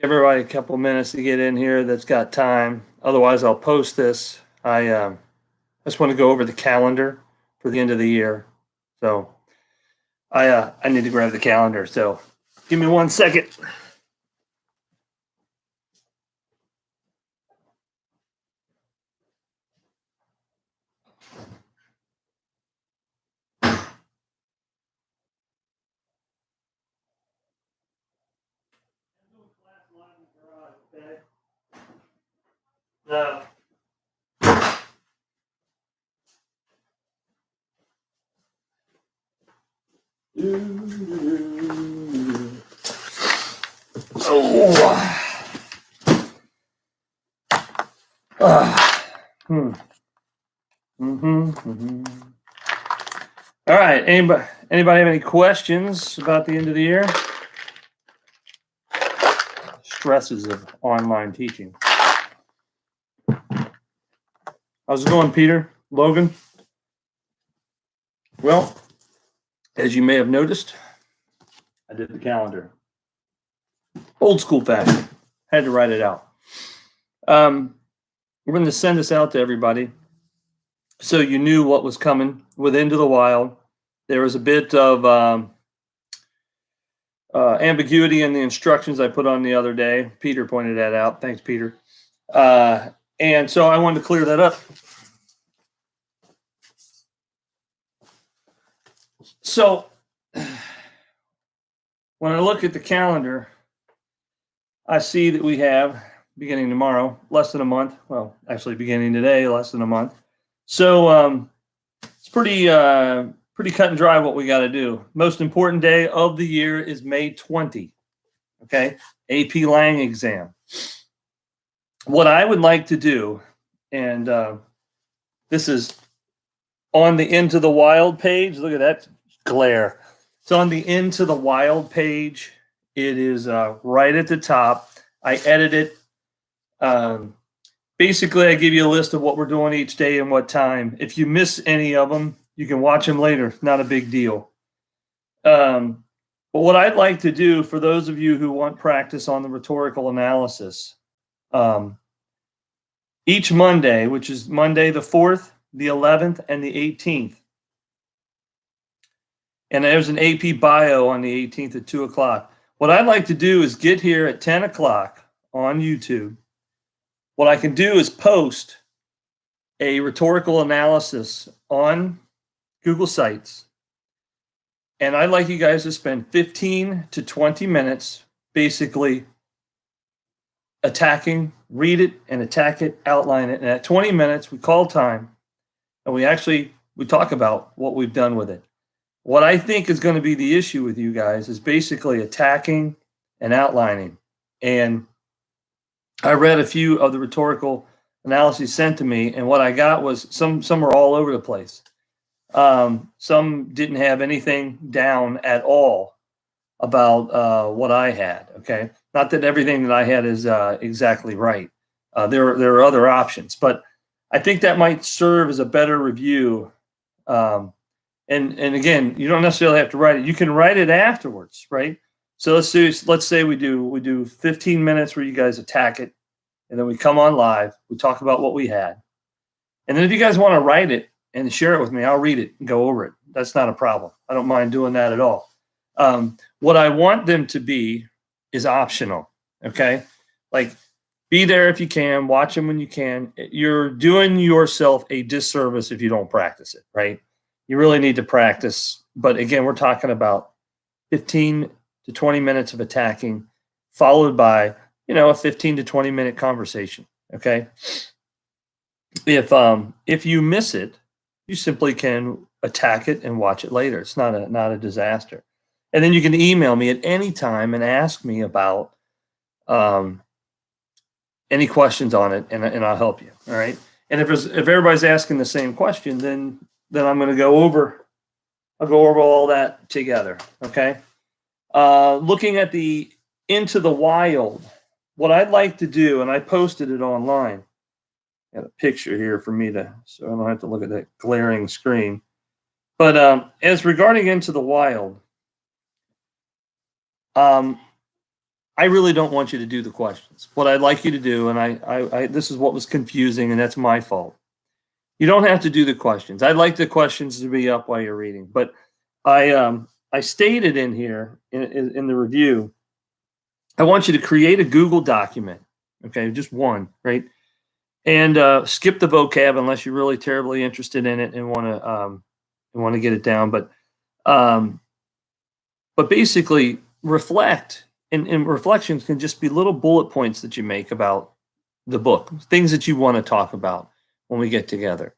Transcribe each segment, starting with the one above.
Give everybody a couple minutes to get in here that's got time. Otherwise, I'll post this. I just want to go over the calendar for the end of the year. So I need to grab the calendar. So give me 1 second. No. Oh. Hmm. All right. Anybody have any questions about the end of the year? Stresses of online teaching. How's it going, Peter? Logan? Well, as you may have noticed, I did the calendar. Old school fashion. Had to write it out. We're going to send this out to everybody so you knew what was coming with Into the Wild. There was a bit of ambiguity in the instructions I put on the other day. Peter pointed that out. Thanks, Peter. And so I wanted to clear that up. So when I look at the calendar, I see that we have, beginning tomorrow, less than a month. Well, actually beginning today, less than a month. So it's pretty cut and dry what we got to do. Most important day of the year is May 20. Okay, AP Lang exam. What I would like to do, and this is on the Into the Wild page. Look at that glare. It's on the Into the Wild page. It is right at the top. I edit it. Basically, I give you a list of what we're doing each day and what time. If you miss any of them, you can watch them later. Not a big deal. But what I'd like to do for those of you who want practice on the rhetorical analysis, each Monday, which is Monday the 4th, the 11th, and the 18th. And there's an AP bio on the 18th at 2 o'clock. What I'd like to do is get here at 10 o'clock on YouTube. What I can do is post a rhetorical analysis on Google Sites. And I'd like you guys to spend 15 to 20 minutes basically attacking, read it and attack it, outline it. And at 20 minutes, we call time and we talk about what we've done with it. What I think is going to be the issue with you guys is basically attacking and outlining. And I read a few of the rhetorical analyses sent to me, and what I got was some were all over the place. Some didn't have anything down at all about what I had. Okay, not that everything that I had is exactly right. There are other options, but I think that might serve as a better review. And again, you don't necessarily have to write it. You can write it afterwards, right? So let's say we do 15 minutes where you guys attack it, and then we come on live. We talk about what we had, and then if you guys want to write it and share it with me, I'll read it and go over it. That's not a problem. I don't mind doing that at all. What I want them to be is optional. Okay, like be there if you can, watch them when you can. You're doing yourself a disservice if you don't practice it, right? You really need to practice. But again, we're talking about 15 to 20 minutes of attacking, followed by, a 15 to 20 minute conversation. Okay. If you miss it, you simply can attack it and watch it later. It's not a disaster. And then you can email me at any time and ask me about any questions on it, and I'll help you. All right. And if everybody's asking the same question, then I'm going to go over. I'll go over all that together. Okay. Looking at the Into the Wild, what I'd like to do, and I posted it online. Got a picture here for me so I don't have to look at that glaring screen. But as regarding Into the Wild, I really don't want you to do the questions. What I'd like you to do, and I this is what was confusing, and that's my fault. You don't have to do the questions. I'd like the questions to be up while you're reading, but I stated in here in the review, I want you to create a Google document, okay, just one, right? And skip the vocab unless you're really terribly interested in it and want to get it down. Um, but basically, reflect, and reflections can just be little bullet points that you make about the book, things that you want to talk about when we get together.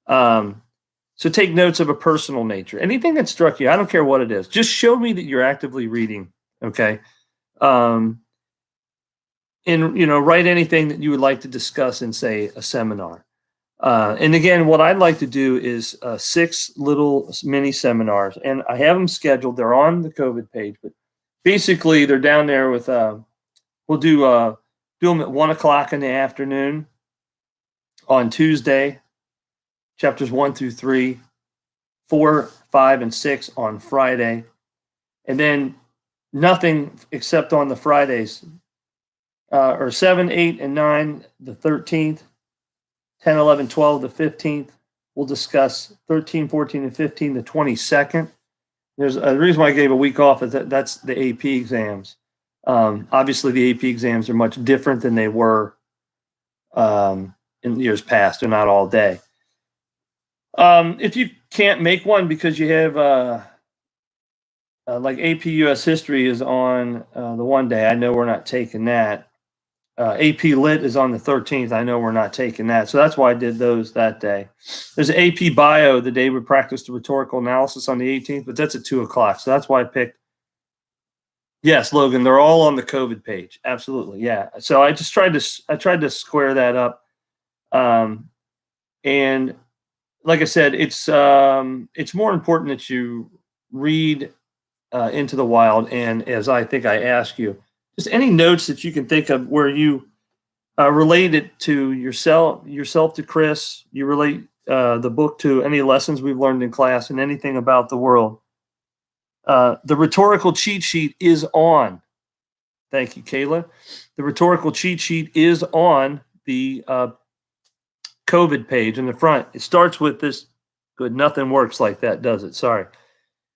So take notes of a personal nature, anything that struck you. I don't care what it is. Just show me that you're actively reading. Okay. Um, and write anything that you would like to discuss in, say, a seminar. And again, what I'd like to do is 6 little mini seminars, and I have them scheduled. They're on the COVID page, but basically they're down there with. We'll do them at 1 o'clock in the afternoon on Tuesday. Chapters 1 through 3, 4, 5, and 6 on Friday, and then nothing except on the Fridays. Or 7, 8, and 9, the 13th, 10, 11, 12, the 15th. We'll discuss 13, 14, and 15, the 22nd. There's a reason why I gave a week off is that's the AP exams. Obviously, the AP exams are much different than they were in years past. They're not all day. If you can't make one because you have like AP US History is on the one day, I know we're not taking that. AP Lit is on the 13th. I know we're not taking that. So that's why I did those that day. There's AP Bio, the day we practiced the rhetorical analysis on the 18th, but that's at 2 o'clock. So that's why I picked. Yes, Logan, they're all on the COVID page. Absolutely. Yeah. So I tried to square that up. And like I said, it's more important that you read Into the Wild. And as I think I asked you, just any notes that you can think of where you relate it to yourself to Chris, you relate the book to any lessons we've learned in class and anything about the world. The rhetorical cheat sheet is on. Thank you, Kayla. The rhetorical cheat sheet is on the COVID page in the front. It starts with this. Good. Nothing works like that, does it? Sorry.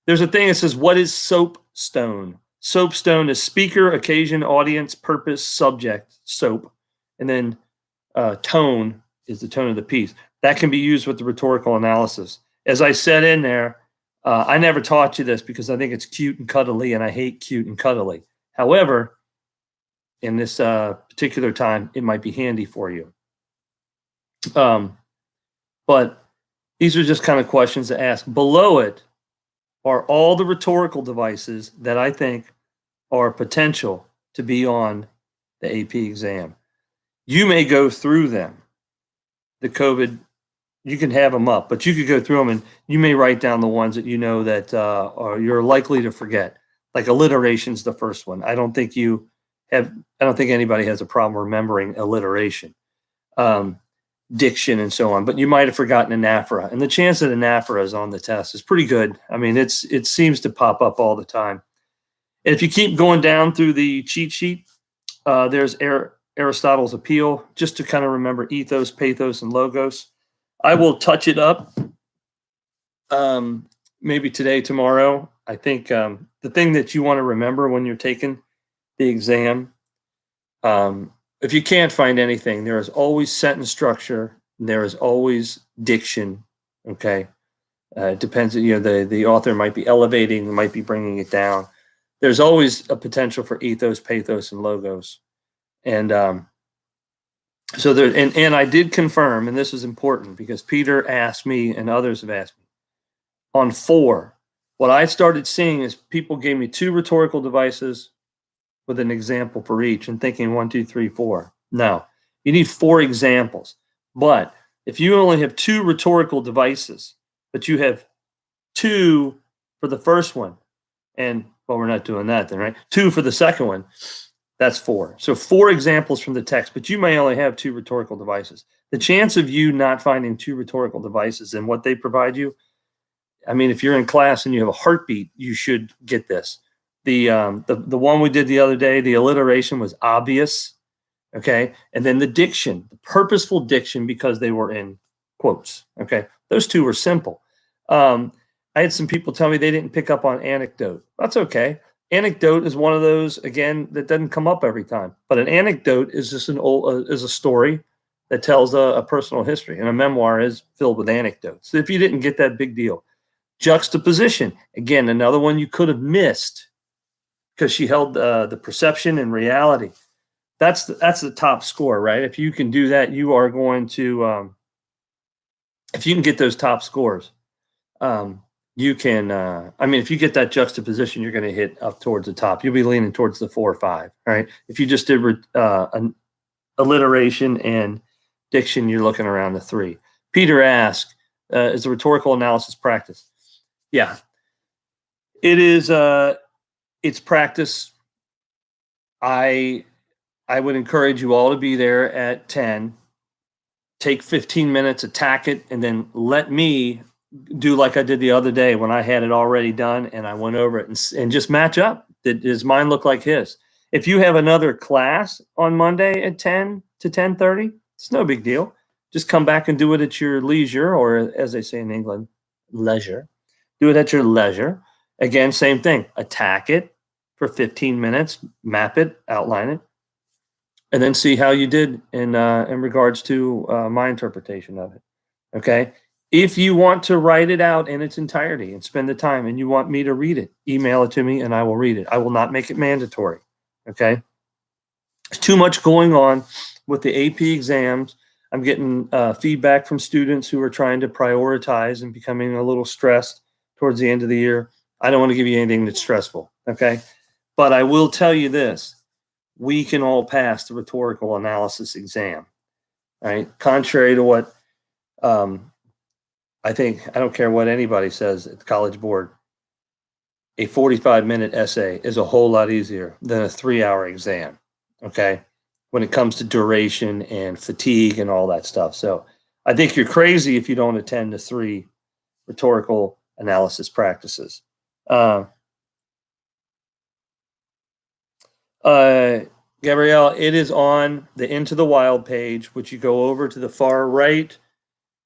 There's a thing that says, what is soapstone? Soapstone is speaker, occasion, audience, purpose, subject, soap. And then tone is the tone of the piece. That can be used with the rhetorical analysis. As I said in there, I never taught you this because I think it's cute and cuddly, and I hate cute and cuddly. However, in this particular time, it might be handy for you. But these are just kind of questions to ask. Below it are all the rhetorical devices that I think are potential to be on the AP exam. You may go through them. The COVID, you can have them up, but you could go through them and you may write down the ones that you know that you're likely to forget. Like alliteration's the first one. I don't think anybody has a problem remembering alliteration, diction, and so on. But you might have forgotten anaphora, and the chance that anaphora is on the test is pretty good. I mean, it seems to pop up all the time. And if you keep going down through the cheat sheet, there's Aristotle's Appeal, just to kind of remember ethos, pathos, and logos. I will touch it up maybe today, tomorrow. I think the thing that you want to remember when you're taking the exam, if you can't find anything, there is always sentence structure. There is always diction. Okay, it depends. The author might be elevating, might be bringing it down. There's always a potential for ethos, pathos, and logos. And so there, and I did confirm, and this is important because Peter asked me and others have asked me, on 4, what I started seeing is people gave me 2 rhetorical devices with an example for each and thinking 1, 2, 3, 4. No, you need 4 examples. But if you only have 2 rhetorical devices, but you have 2 for the first one, and well, we're not doing that then, right? 2 for the second one, that's 4. So 4 examples from the text, but you may only have 2 rhetorical devices. The chance of you not finding 2 rhetorical devices and what they provide you, I mean, if you're in class and you have a heartbeat, you should get this. The one we did the other day, the alliteration was obvious. Okay. And then the diction, the purposeful diction, because they were in quotes. Okay. Those two were simple. I had some people tell me they didn't pick up on anecdote. That's okay. Anecdote is one of those, again, that doesn't come up every time. But an anecdote is just is a story that tells a personal history, and a memoir is filled with anecdotes. So if you didn't get that, big deal. Juxtaposition, again, another one you could have missed because she held the perception and reality. That's the top score, right? If you can do that, you are going to. If you can get those top scores, you can. I mean, if you get that juxtaposition, you're going to hit up towards the top. You'll be leaning towards the 4 or 5, right? If you just did an alliteration and diction, you're looking around the 3. Peter asked, "Is the rhetorical analysis practice?" Yeah, it is. It's practice. I would encourage you all to be there at 10. Take 15 minutes, attack it, and then let me do like I did the other day when I had it already done and I went over it and just match up. Does mine look like his? If you have another class on Monday at 10 to 10:30, it's no big deal. Just come back and do it at your leisure, or as they say in England, leisure. Do it at your leisure. Again, same thing. Attack it for 15 minutes, map it, outline it, and then see how you did in regards to my interpretation of it. Okay. If you want to write it out in its entirety and spend the time, and you want me to read it, email it to me and I will read it. I will not make it mandatory. Okay. There's too much going on with the AP exams. I'm getting feedback from students who are trying to prioritize and becoming a little stressed towards the end of the year. I don't want to give you anything that's stressful. Okay. But I will tell you this: we can all pass the rhetorical analysis exam, right? Contrary to what I think, I don't care what anybody says at the College Board, a 45-minute essay is a whole lot easier than a 3-hour exam, okay? When it comes to duration and fatigue and all that stuff. So I think you're crazy if you don't attend the 3 rhetorical analysis practices. Gabrielle, it is on the Into the Wild page, which you go over to the far right,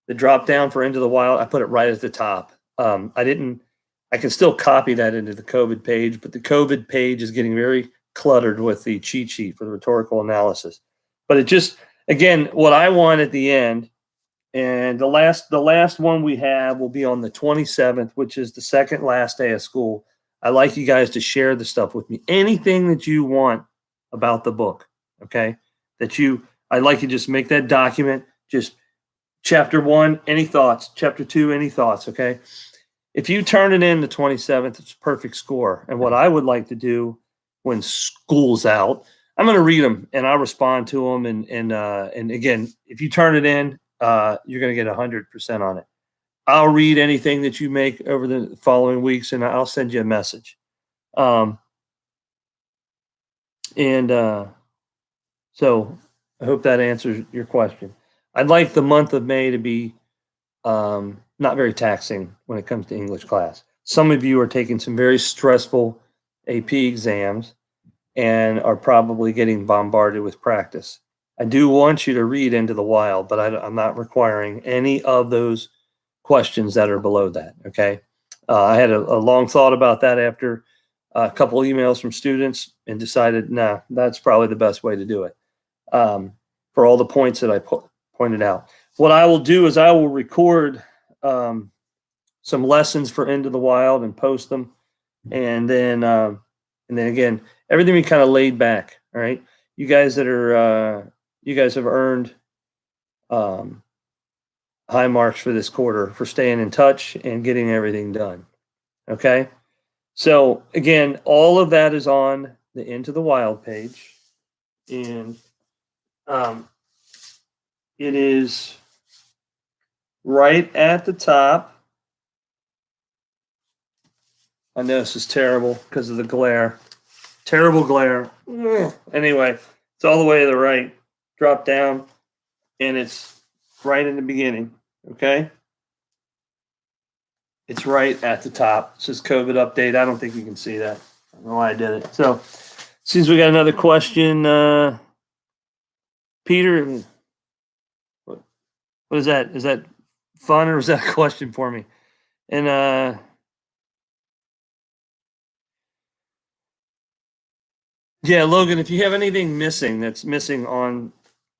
the drop down for Into the Wild. I put it right at the top. I can still copy that into the COVID page, but the COVID page is getting very cluttered with the cheat sheet for the rhetorical analysis. But it just, again, what I want at the end, and the last one we have will be on the 27th, which is the second last day of school. I like you guys to share the stuff with me. Anything that you want about the book, okay? I'd like you to just make that document. Just chapter 1, any thoughts? Chapter 2, any thoughts? Okay. If you turn it in the 27th, it's a perfect score. And what I would like to do when school's out, I'm going to read them and I'll respond to them. And again, if you turn it in, you're going to get 100% on it. I'll read anything that you make over the following weeks, and I'll send you a message. So I hope that answers your question. I'd like the month of May to be not very taxing when it comes to English class. Some of you are taking some very stressful AP exams and are probably getting bombarded with practice. I do want you to read Into the Wild, but I'm not requiring any of those questions that are below that. Okay. I had a long thought about that after a couple emails from students and decided, nah, that's probably the best way to do it for all the points that I pointed out. What I will do is I will record some lessons for Into the Wild and post them. And then again, everything we kind of laid back. All right. You guys have earned high marks for this quarter for staying in touch and getting everything done. Okay. So again, all of that is on the Into the Wild page. And it is right at the top. I know this is terrible because of the glare. Terrible glare. Anyway, it's all the way to the right. Drop down, and it's right in the beginning. Okay? It's right at the top. It says COVID update. I don't think you can see that. don't know why I did it. So, since we got another question, Peter, what is that? Is that fun or is that a question for me? And yeah, Logan, if you have anything missing that's missing on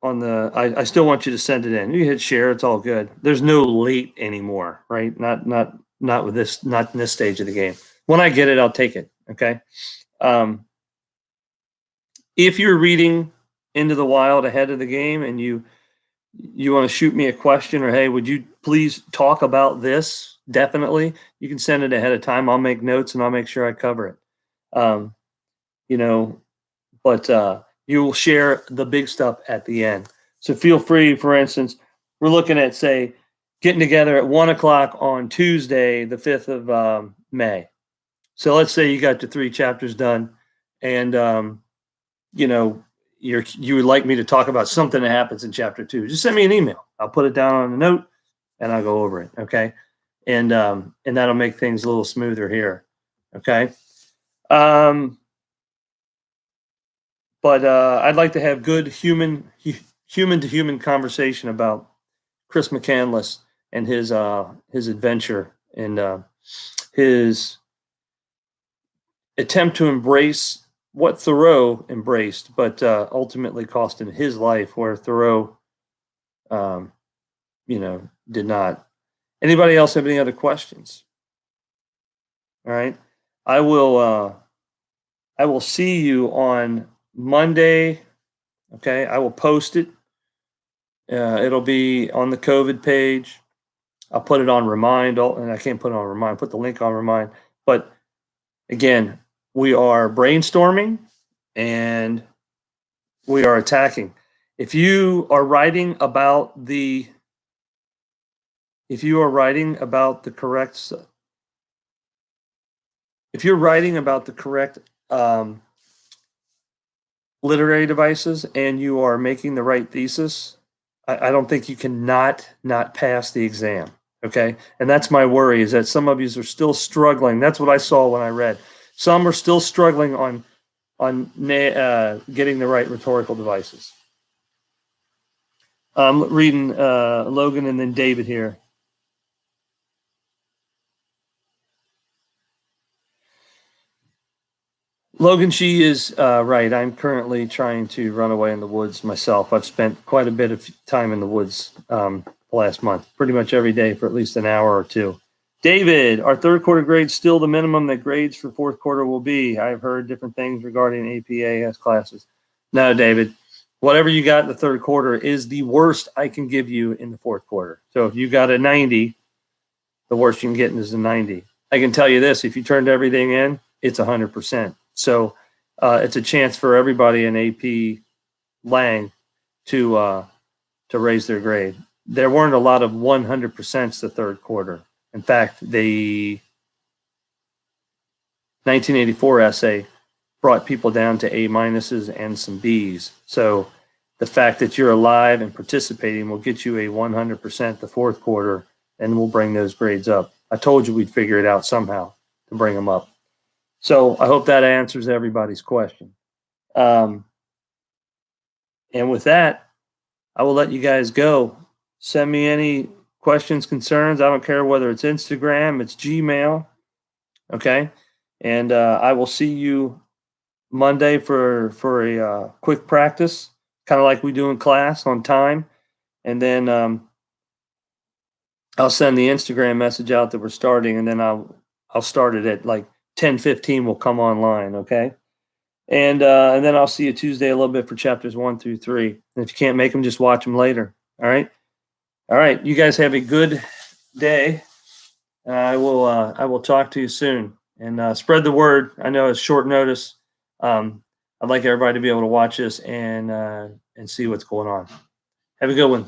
the, I still want you to send it in. You hit share, it's all good. There's no late anymore, right? Not with this, not in this stage of the game. When I get it, I'll take it. Okay. If you're reading Into the Wild ahead of the game and you want to shoot me a question or, hey, would you please talk about this? Definitely. You can send it ahead of time. I'll make notes and I'll make sure I cover it. You know, but you will share the big stuff at the end. So feel free, for instance, we're looking at, say, getting together at 1:00 on Tuesday, the 5th of May. So let's say you got the 3 chapters done and, you know, you would like me to talk about something that happens in chapter 2. Just send me an email. I'll put it down on a note and I'll go over it. Okay. And that'll make things a little smoother here. Okay. But I'd like to have good human to human conversation about Chris McCandless and his adventure and his attempt to embrace what Thoreau embraced, but ultimately cost him his life, where Thoreau, did not. Anybody else have any other questions? All right, I will see you on Monday. Okay, I will post it. It'll be on the COVID page. I'll put it on Remind, and I can't put it on Remind. Put the link on Remind. But again, we are brainstorming and we are attacking. If you are writing about the correct literary devices and you are making the right thesis, I don't think you can not pass the exam. Okay. And that's my worry, is that some of you are still struggling. That's what I saw when I read. Some are still struggling on getting the right rhetorical devices. I'm reading Logan and then David here. Logan, she is right. I'm currently trying to run away in the woods myself. I've spent quite a bit of time in the woods the last month, pretty much every day for at least an hour or two. David, are third quarter grades still the minimum that grades for fourth quarter will be? I've heard different things regarding APAS classes. No, David, whatever you got in the third quarter is the worst I can give you in the fourth quarter. So if you got a 90, the worst you can get is a 90. I can tell you this, if you turned everything in, it's 100%. So it's a chance for everybody in AP Lang to raise their grade. There weren't a lot of 100% the third quarter. In fact, the 1984 essay brought people down to A minuses and some Bs. So the fact that you're alive and participating will get you a 100% the fourth quarter, and we'll bring those grades up. I told you we'd figure it out somehow to bring them up. So I hope that answers everybody's question. And with that, I will let you guys go. Send me any questions, concerns. I don't care whether it's Instagram, it's Gmail. Okay. And I will see you Monday for a quick practice, kind of like we do in class on time. And then I'll send the Instagram message out that we're starting, and then I'll start it at like 10:15. We'll come online. Okay. And then I'll see you Tuesday a little bit for chapters 1 through 3. And if you can't make them, just watch them later. All right. All right. You guys have a good day. And I will talk to you soon. And spread the word. I know it's short notice. I'd like everybody to be able to watch this and see what's going on. Have a good one.